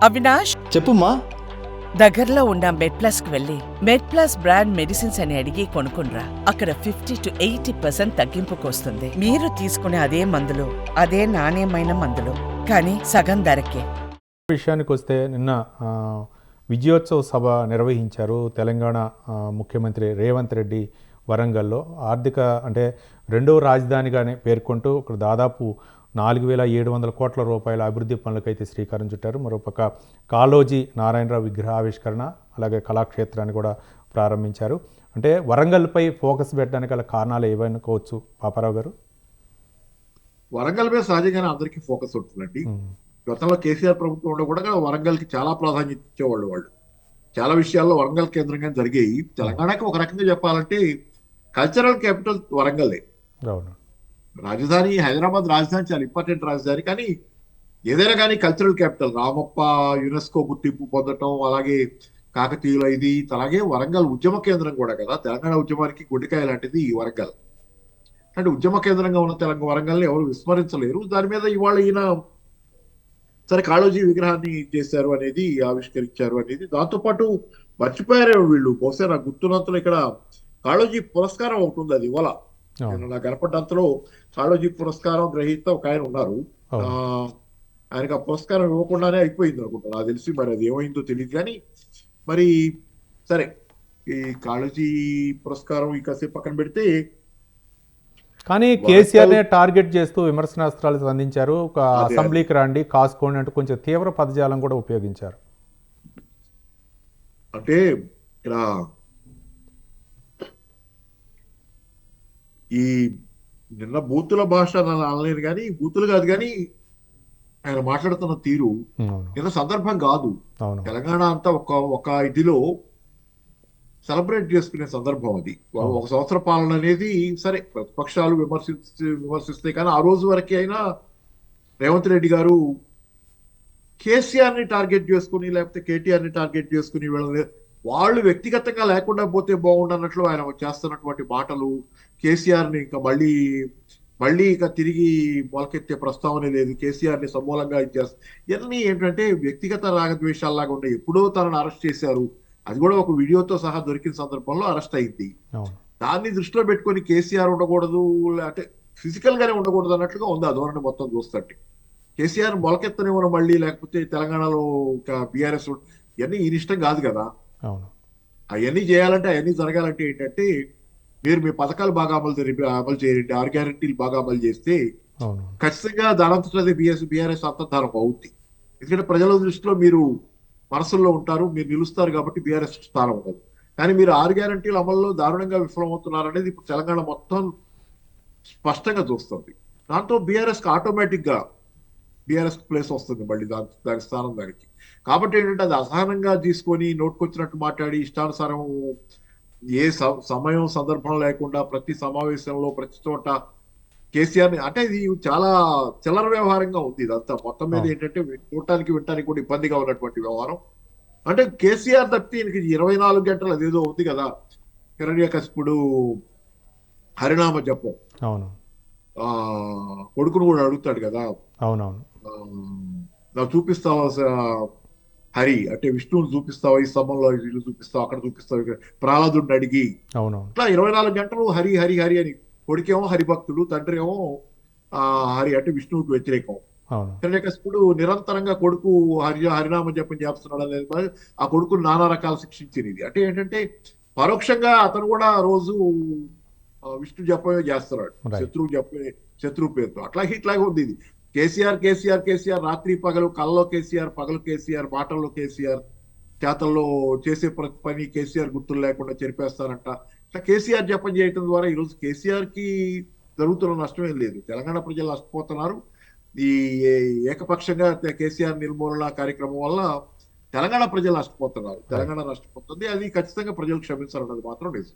అవినాష్, చెప్పుమ్మా. దగ్గరలో ఉన్న మెడ్ప్లస్ కు వెళ్ళి మెడ్ప్లస్ బ్రాండ్ మెడిసిన్స్ అని అడిగి కొనుక్కునరా. అక్కడ 50 to 80% తగ్గింపుకు వస్తుంది. మీరు తీసుకునే అదే మందులు, అదే నాణ్యమైన మందులు, కానీ సగం ధరకే. విషయానికి వస్తే నిన్న విజయోత్సవ సభ నిర్వహించారు తెలంగాణ ముఖ్యమంత్రి రేవంత్ రెడ్డి వరంగల్లో. ఆర్థిక అంటే రెండవ రాజధానిగానే పేర్కొంటూ ఇక్కడ దాదాపు 4,700 కోట్ల రూపాయల అభివృద్ధి పనులకైతే శ్రీకారం చుట్టారు. మరోపక్క కాళోజీ నారాయణరావు విగ్రహావిష్కరణ, అలాగే కళాక్షేత్రాన్ని కూడా ప్రారంభించారు. అంటే వరంగల్పై ఫోకస్ పెట్టడానికి గల కారణాలు ఏవనుకోవచ్చు పాపారావు గారు? వరంగల్ మీద సహజంగానే అందరికీ ఫోకస్ ఉంటుందండి. గతంలో కేసీఆర్ ప్రభుత్వంలో కూడా వరంగల్కి చాలా ప్రాధాన్యత ఇచ్చేవాళ్ళు. వాళ్ళు చాలా విషయాల్లో వరంగల్ కేంద్రంగా జరిగాయి. తెలంగాణకి ఒక రకంగా చెప్పాలంటే కల్చరల్ క్యాపిటల్ వరంగల్లే. రాజధాని హైదరాబాద్ రాజధాని చాలా ఇంపార్టెంట్ రాజధాని, కానీ ఏదైనా కానీ కల్చరల్ క్యాపిటల్. రామప్ప యునెస్కో గుర్తింపు పొందటం, అలాగే కాకతీయుల ఇది, అలాగే వరంగల్ ఉద్యమ కేంద్రం కూడా కదా. తెలంగాణ ఉద్యమానికి గుండెకాయ లాంటిది ఈ వరంగల్. అంటే ఉద్యమ కేంద్రంగా ఉన్న తెలంగాణ వరంగల్ని ఎవరు విస్మరించలేరు. దాని మీద ఇవాళ ఈయన సరే కాళోజీ విగ్రహాన్ని చేశారు అనేది, ఆవిష్కరించారు అనేది. దాంతోపాటు మర్చిపోయారే వీళ్ళు, బహుశా నాకు గుర్తున్నంతలో ఇక్కడ కాళోజీ పురస్కారం ఒకటి ఉంది. అది ఇవాళ నాకు కనపడ్డంతలో కాళోజీ పురస్కారం గ్రహీత ఒక ఆయన ఉన్నారు. ఆయనకు ఆ పురస్కారం ఇవ్వకుండానే అయిపోయింది అనుకుంటా నాకు తెలిసి. మరి అది ఏమైందో తెలియదు కానీ, మరి సరే ఈ కాళోజీ పురస్కారం ఈ కాసేపు పక్కన పెడితే, కానీ కేసీఆర్నే టార్గెట్ చేస్తూ విమర్శనాస్త్రాలు సంధించారు. ఒక అసెంబ్లీకి రండి, కాసుకోండి అంటూ కొంచెం తీవ్ర పదజాలం కూడా ఉపయోగించారు. అంటే ఇక్కడ ఈ నిన్న బూతుల భాష అనలేదు కానీ, బూతులు కాదు కానీ ఆయన మాట్లాడుతున్న తీరు నిన్న సందర్భం కాదు. తెలంగాణ అంతా ఒక ఇదిలో సెలబ్రేట్ చేసుకునే సందర్భం అది. ఒక సంవత్సర పాలన అనేది సరే ప్రతిపక్షాలు విమర్శిస్తాయి, కానీ ఆ రోజు వరకే అయినా రేవంత్ రెడ్డి గారు కేసీఆర్ ని టార్గెట్ చేసుకుని, లేకపోతే కేటీఆర్ ని టార్గెట్ చేసుకుని వాళ్ళు వ్యక్తిగతంగా లేకుండా పోతే బాగుండన్నట్లు ఆయన చేస్తున్నటువంటి మాటలు, కేసీఆర్ ని ఇంకా మళ్ళీ ఇక తిరిగి మొలకెత్తే ప్రస్తావన లేదు, కేసీఆర్ ని సమూలంగా ఇచ్చేస్తారు. ఇవన్నీ ఏంటంటే వ్యక్తిగత రాగద్వేషాల్లాగా ఉన్నాయి. ఎప్పుడో తనను అరెస్ట్ చేశారు, అది కూడా ఒక వీడియోతో సహా దొరికిన సందర్భంలో అరెస్ట్ అయింది. దాన్ని దృష్టిలో పెట్టుకొని కేసీఆర్ ఉండకూడదు, అంటే ఫిజికల్ గానే ఉండకూడదు అన్నట్లుగా ఉంది ఆ ధోరణి మొత్తం చూస్తుంటే. కేసీఆర్ మొలకెత్తనివ్వడం మళ్ళీ, లేకపోతే తెలంగాణలో బీఆర్ఎస్ ఇవన్నీ ఈయన ఇష్టం కాదు కదా. అవన్నీ చేయాలంటే, అవన్నీ జరగాలంటే ఏంటంటే మీరు మీ పథకాలు బాగా అమలు చేయండి, 6 గ్యారెంటీలు బాగా అమలు చేస్తే ఖచ్చితంగా దానంతటది బీఆర్ఎస్ అంతర్ధానం అవుద్ది. ఎందుకంటే ప్రజల దృష్టిలో మీరు మనసుల్లో ఉంటారు, మీరు నిలుస్తారు కాబట్టి బీఆర్ఎస్ స్థానం ఉండదు. కానీ మీరు 6 గ్యారెంటీల అమల్లో దారుణంగా విఫలమవుతున్నారనేది ఇప్పుడు తెలంగాణ మొత్తం స్పష్టంగా చూస్తుంది. దాంతో బీఆర్ఎస్కి ఆటోమేటిక్ గా బీఆర్ఎస్ ప్లేస్ వస్తుంది మళ్ళీ దాని స్థానం దానికి. కాబట్టి ఏంటంటే అది అసహనంగా తీసుకొని నోటుకొచ్చినట్టు మాట్లాడి ఇష్టానుసారం ఏ సమయం సందర్భం లేకుండా ప్రతి సమావేశంలో ప్రతి చోట కేసీఆర్ ని, అంటే ఇది చాలా చిల్లర వ్యవహారంగా ఉంది ఇదంతా. మొత్తం మీద ఏంటంటే వినటానికి కూడా ఇబ్బందిగా ఉన్నటువంటి వ్యవహారం. అంటే కేసీఆర్ తప్పితే ఈయనకి 24 గంటలు అదేదో ఉంది కదా, హిరణ్యకశిపుడు హరినామ జపం, కొడుకును కూడా అడుగుతాడు కదా, నాకు చూపిస్తావా హరి అంటే విష్ణువుని చూపిస్తావా, ఈ స్తంభంలో ఇల్లు చూపిస్తావు, అక్కడ చూపిస్తావు, ప్రహ్లాదుడిని అడిగి ఇట్లా 24 గంటలు హరి హరి హరి అని. కొడుకేమో హరిభక్తుడు, తండ్రి ఏమో హరి అంటే విష్ణువుకి వ్యతిరేకం. హిరణ్యకశిపుడు నిరంతరంగా కొడుకు హరినామ జపం చేస్తున్నాడు అనేది ఆ కొడుకును నానా రకాల శిక్షించినది. అంటే ఏంటంటే పరోక్షంగా అతను కూడా రోజు విష్ణు జపమే చేస్తున్నాడు, శత్రువు పేరుతో. ఇట్లాగే ఉంది ఇది. కేసీఆర్ రాత్రి పగలు, కళ్ళలో కేసీఆర్, పగలు కేసీఆర్, మాటల్లో కేసీఆర్, చేతల్లో చేసే ప్రతి పని కేసీఆర్ గుర్తులు లేకుండా చెరిపేస్తారంట. ఇట్లా కేసీఆర్ జపం చేయటం ద్వారా ఈరోజు కేసీఆర్ కి జరుగుతున్న నష్టమేం లేదు. తెలంగాణ ప్రజలు నష్టపోతున్నారు. ఈ ఏకపక్షంగా కేసీఆర్ నిర్మూలన కార్యక్రమం వల్ల తెలంగాణ ప్రజలు నష్టపోతున్నారు, తెలంగాణ నష్టపోతుంది. అది ఖచ్చితంగా ప్రజలు క్షమించాలన్నది మాత్రం నిజం.